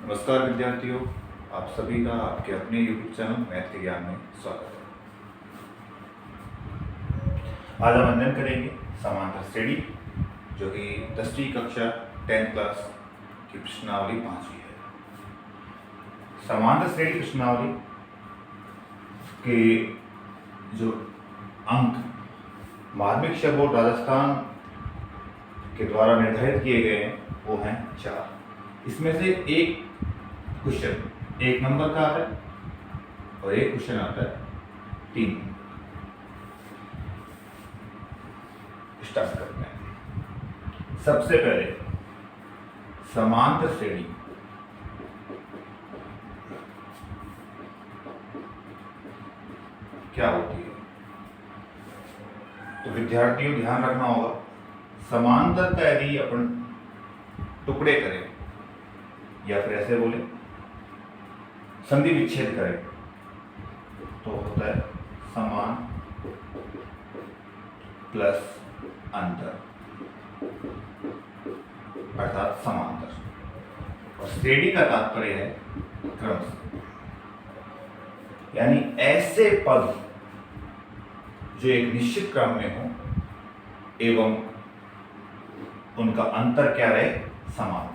नमस्कार विद्यार्थियों, आप सभी का आपके अपने YouTube चैनल मैथ के ज्ञान में स्वागत है। आज हम अध्ययन करेंगे समांतर श्रेणी, जो कि 10वीं कक्षा 10th क्लास की प्रश्नावली 5वीं है। समांतर श्रेणी प्रश्नावली के जो अंक माध्यमिक शिक्षा बोर्ड राजस्थान के द्वारा निर्धारित किए गए हैं वो हैं 4। इसमें से एक क्वेश्चन 1 नंबर का आता है और एक क्वेश्चन आता है 3। स्टार्ट करते हैं। सबसे पहले समांतर श्रेणी क्या होती है, तो विद्यार्थियों ध्यान रखना होगा। समांतर का यदि अपन टुकड़े करें या फिर ऐसे बोले संधि विच्छेद करें तो होता है समान प्लस अंतर अर्थात समांतर। और श्रेणी का तात्पर्य है क्रम से, यानी ऐसे पद जो एक निश्चित क्रम में हो एवं उनका अंतर क्या रहे, समान,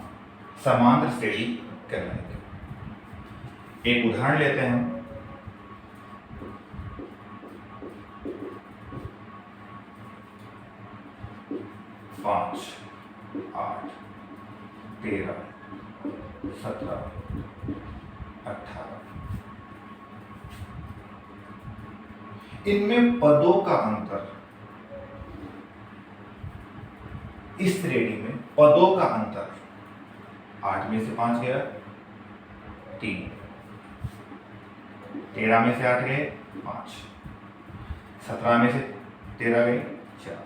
समांतर श्रेणी कहलाएगी। एक उदाहरण लेते हैं हम। 5, 8, 13, 17, 18। इनमें पदों का अंतर, इस श्रेणी में पदों का अंतर 8 में से 5 गया 3, 13 में से 8 गए 5, 17 में से 13 गए 4,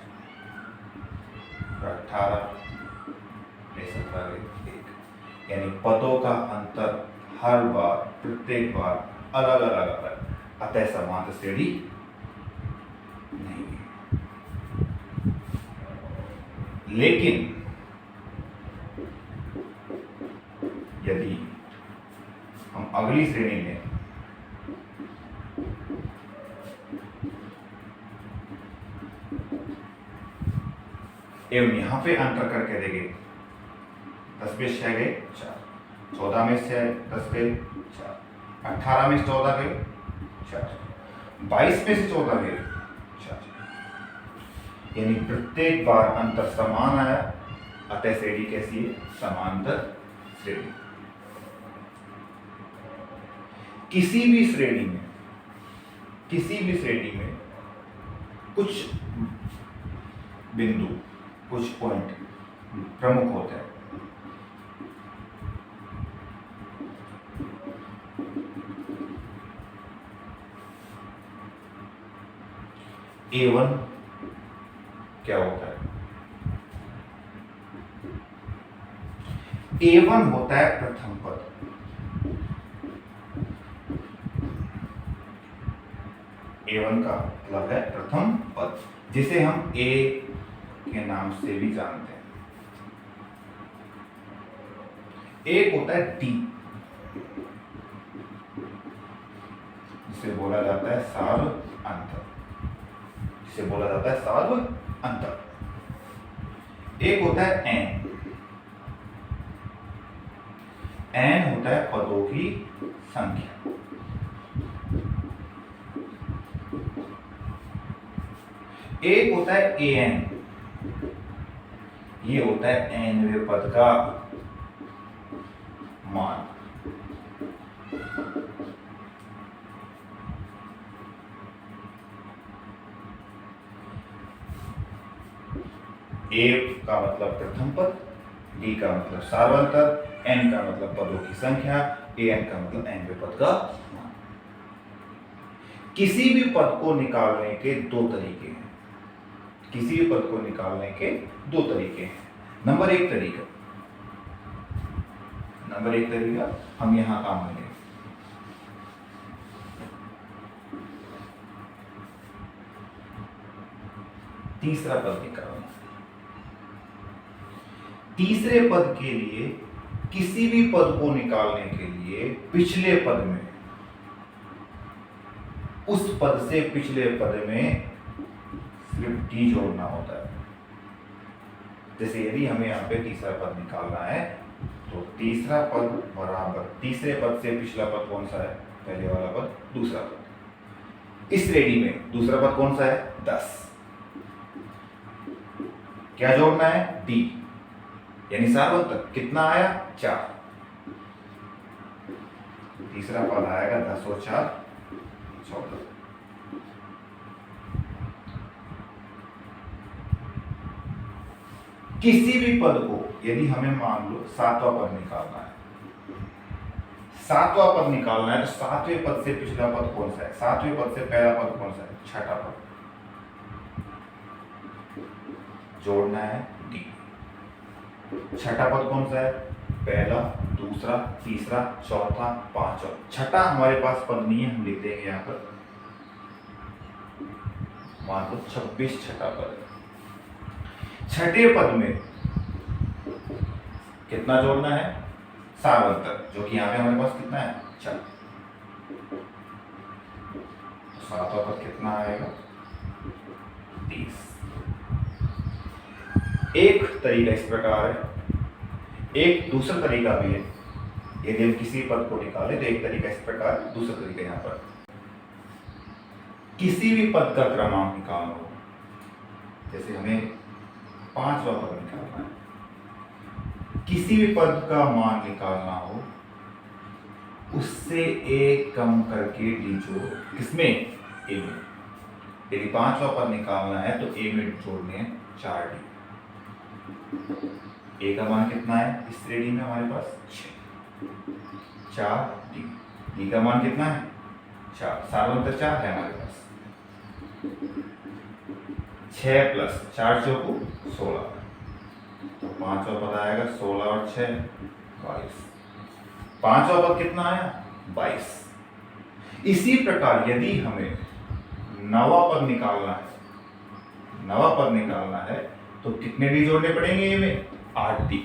18 में 17 गए 1। यानी पदों का अंतर हर बार, प्रत्येक बार अलग अलग है, अतः समांतर श्रेणी नहीं है। लेकिन यदि हम अगली श्रेणी में एवं यहां पे अंतर करके देंगे, 10 में 6 गए 4, 14 में से 10 गए 4, 18 में से 14 गए 4, 22 में से 14 गए 4। यानी प्रत्येक बार अंतर समान आया, अतः श्रेणी कैसी है, समांतर श्रेणी। किसी भी श्रेणी में कुछ बिंदु, कुछ पॉइंट प्रमुख होते हैं। A1 क्या होता है, A1 होता है प्रथम पद। A1 का मतलब है प्रथम पद, जिसे हम A के नाम से भी जानते हैं। एक होता है D, जिसे बोला जाता है सार्व अंतर, जिसे बोला जाता है सार्व अंतर। एक होता है N, N होता है पदों की संख्या। एक होता है AN, ये होता है nवें पद का मान। A का मतलब प्रथम पद, D का मतलब सार्वंतर, N का मतलब पदों की संख्या, AN का मतलब nवें पद का मान। किसी भी पद को निकालने के दो तरीके हैं। किसी भी पद को निकालने के दो तरीके हैं। नंबर एक तरीका हम यहां काम करेंगे। तीसरा पद निकालना। तीसरे पद के लिए किसी भी पद को निकालने के लिए पिछले पद में, उस पद से पिछले पद में सिर्फ डी जोड़ना होता है। जैसे यदि हमें यहाँ पे तीसरा पद निकालना है तो तीसरा पद बराबर तीसरे पद से पिछला पद कौन सा है? पहले वाला पद, दूसरा पद। इस रेडी में दूसरा पद कौन सा है? 10। क्या जोड़ना है? डी, यानी सार्वत्रिक कितना आया? 4। तीसरा पद आएगा 10 और 4 14। किसी भी पद को यदि हमें मान लो सातवां पद निकालना है, सातवां पद निकालना है तो सातवें पद से पिछला पद कौन सा है? सातवें पद से पहला पद कौन सा है? छठा पद। जोड़ना है डी। छठा पद कौन सा है? पहला, दूसरा, तीसरा, चौथा, पांचवा। छठा हमारे पास पद नहीं है, हम लिख देंगे यहां पर, मान लो 26 छठा पद है। छठे पद में कितना जोड़ना है? सार्वत्रिक, जो कि यहां पे हमारे पास कितना है? 4। तो सातवां पद कितना आएगा? 30। एक तरीका इस प्रकार है, एक दूसरा तरीका भी है। यदि हम किसी पद को निकालें तो एक तरीका इस प्रकार, दूसरा तरीका यहां पर, किसी भी पद का क्रमांक निकालना हो, जैसे हमें 5वां पद निकालना है, किसी भी पद का मान निकालना हो, उससे एक कम करके डी जोड़ो। किसमें? ए में। यदि 5वां पद निकालना है तो ए में जोड़ने हैं 4D। ए का मान कितना है इस रेडी में? हमारे पास 6। 4D। डी का मान कितना है? 4। सार्वत्रिक 4 है हमारे पास। 6 प्लस 4 चौको 16। तो 5वां पद आएगा 16 और 6 22। 5वां पद कितना आया? 22। इसी प्रकार यदि हमें 9वां पद निकालना है, 9वां पद निकालना है तो कितने डी जोड़ने पड़ेंगे? ए में 8D।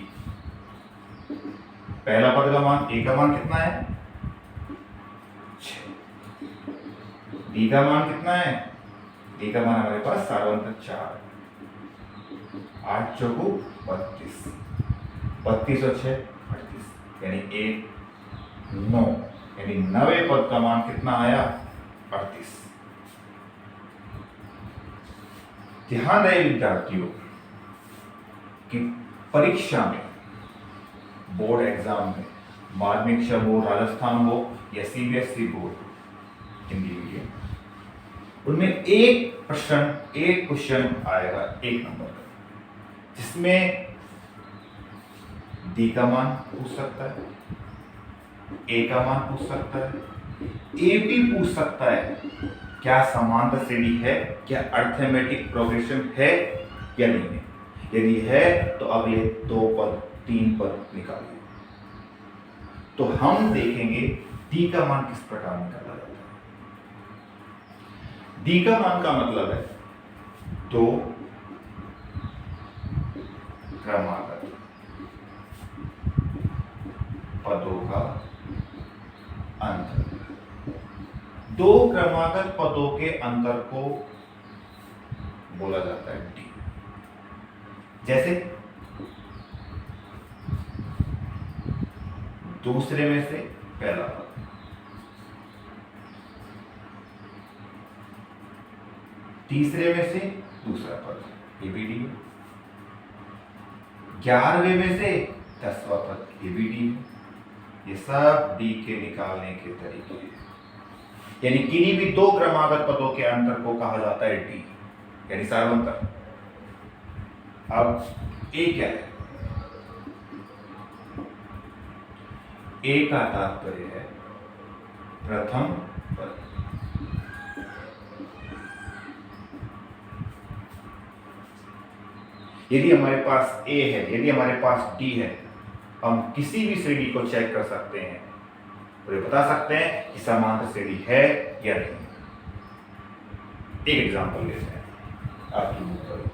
पहला पद का मान, ए का मान कितना है? 6। डी का मान कितना है? डी का मान हमारे पास सार्वत्रिक 4। 8 चौको 32। 32 और 6 38, यानी 1 9, यानी 9वें पद का मान कितना आया? 38। ध्यान रहे विद्यार्थियों कि परीक्षा में, बोर्ड एग्जाम में, माध्यमिक शिक्षा बोर्ड राजस्थान हो या सीबीएसई बोर्ड हिंदी मीडियम, उनमें एक प्रश्न, एक क्वेश्चन आएगा 1 नंबर का, जिसमें डी का मान पूछ सकता है, ए का मान पूछ सकता है, ए भी पूछ सकता है, क्या समांतर श्रेणी है, क्या अर्थमेटिक प्रोग्रेशन है या नहीं है। यदि है तो अगले 2 पद 3 पद निकालिए। तो हम देखेंगे डी का मान किस प्रकार निकाला जाता है। डी का मान का मतलब है 2 क्रमागत पदों का अंतर। 2 क्रमागत पदों के अंतर को बोला जाता है डी। जैसे दूसरे में से पहला पद, तीसरे में से दूसरा पद, ये भी डी है। 11वें में से 10वां पद, ये भी डी है। ये सब डी के निकालने के तरीके हैं। यानी किन्हीं भी 2 क्रमागत पदों के अंतर को कहा जाता है डी, यानी सार्वंतर। अब ए क्या है? ए का तात्पर्य है प्रथम पद। यदि हमारे पास ए है, यदि हमारे पास डी है, हम किसी भी श्रेणी को चेक कर सकते हैं और ये बता सकते हैं कि समांतर श्रेणी है या नहीं। एक एग्जांपल लेते हैं आपकी बुक पर।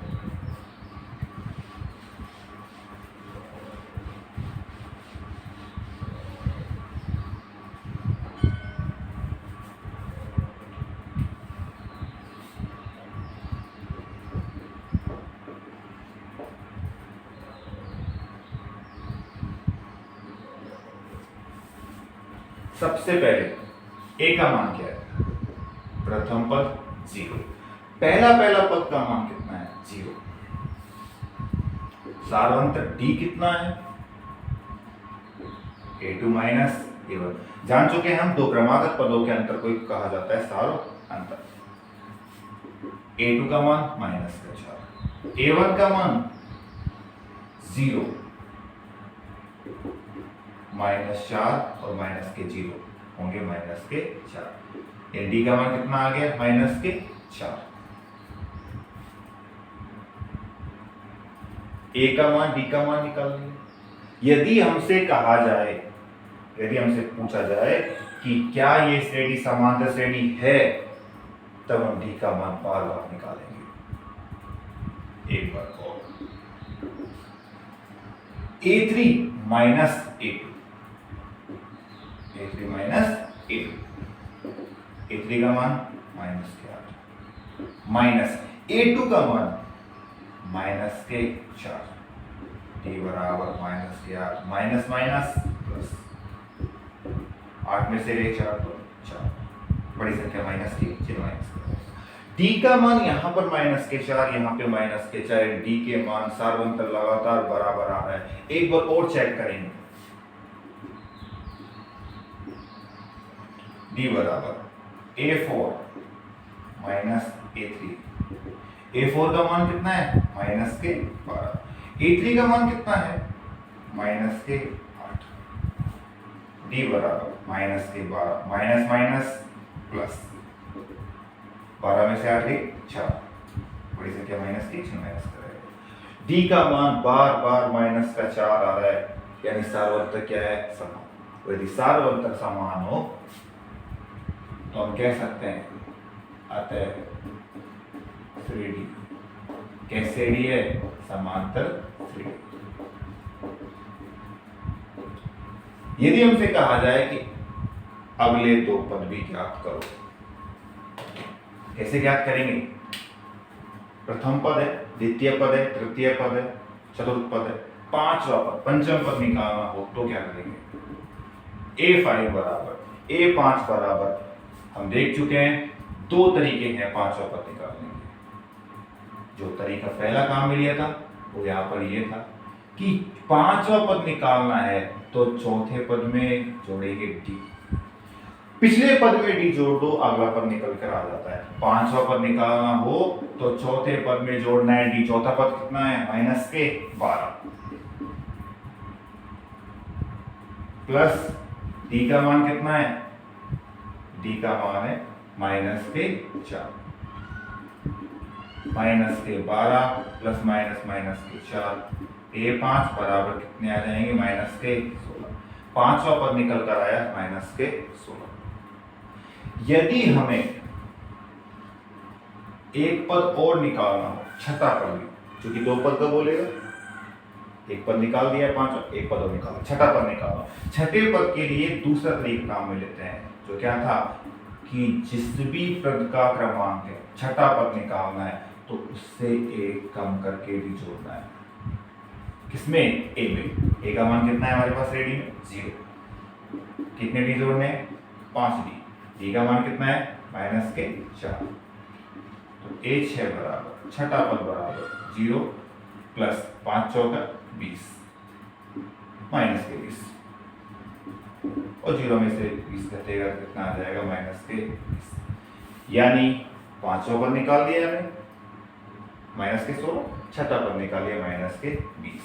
सबसे पहले ए का मान क्या है? प्रथम पद 0, पहला पद का मान कितना है? 0। सारवंतर डी कितना है? A2 minus A1। जान चुके हैं हम दो क्रमागत पदों के अंतर को कहा जाता है सार अंतर। A2 का मान -4, A1 का मान 0, -4 और -0 होंगे -4। डी का मान कितना आ गया? -4। ए का मान डी का मान निकाल लिया। यदि हमसे पूछा जाए कि क्या ये श्रेणी समांतर श्रेणी है, तब हम डी का मान बार निकालेंगे। एक बार और A3 minus A2, A3 minus A2, A3 का मान -8, माइनस A2 का मान -4, D बराबर -8, माइनस माइनस प्लस, 8 में से 4 तो 4, बड़ी संख्या माइनस की, चिन्ह माइनस का। D का मान यहाँ पर -4, यहाँ पे -4, D के मान सारवंतर लगातार बराबर आ रहा है। एक बार और चेक करेंगे। D बराबर A4 माइनस A3, A4 का मान कितना है? -12, A3 का मान कितना है? -8, D बराबर -12, माइनस माइनस प्लस, 12 में से 8 गई 4, बड़ी संख्या माइनस की, चिन्ह माइनस करेगा। D का मान बार -4 आ रहा है, यानी सारवंतर क्या है? समान। यदि सारवंतर समान हो तो हम कह सकते हैं अतः श्रेणी कैसे डी है? समांतर श्रेणी। यदि हमसे कहा जाए कि अगले दो पद भी ज्ञात करो, कैसे ज्ञात करेंगे? प्रथम पद है, द्वितीय पद है, तृतीय पद है, चतुर्थ पद है, पांचवा पद, पंचम पद निकालना हो तो क्या करेंगे? A5 बराबर A5 बराबर, हम देख चुके हैं दो तरीके हैं पांचवा पद निकालने के। जो तरीका पहला काम में लिया था वो यहाँ पर ये था कि पांचवा पद निकालना है तो चौथे पद में जोड़ेंगे D, पिछले पद में D जोड़ दो, अगला पद निकल कर आ जाता है। पांचवा पद निकालना हो तो चौथे पद में जोड़ना है D। चौथा पद कितना है? -12 प्लस D का मान कितना है? D का मान है -4, -12 प्लस -4, A5 बराबर कितने आ जाएंगे? -16। पांचवा पद निकल कर आया -16। यदि हमें एक पद और निकालना हो, छठा पद भी, क्योंकि दो पद का बोलेगा, एक पद निकाल दिया पांचवा, एक पद और निकाला, छठा पद निकाला। छठे पद के लिए दूसरा तरीका काम में लेते हैं, जो क्या था कि जिस भी पद का क्रमांक है, छठा पद निकालना है तो उससे एक कम करके भी जोड़ना है। किसमें? ए में। ए का मान कितना है हमारे पास रेडी में? 0। कितने डी जोड़ने हैं? 5 डी। डी का मान कितना है? -4। तो A6 बराबर, छठा पद बराबर 0 प्लस 5 चौका 20, -20, और 0 में से 20 घटेगा कितना आ जाएगा? -20। यानी पांचवा पद निकाल दिया हमने -16, छठा पद निकाल लिया -20।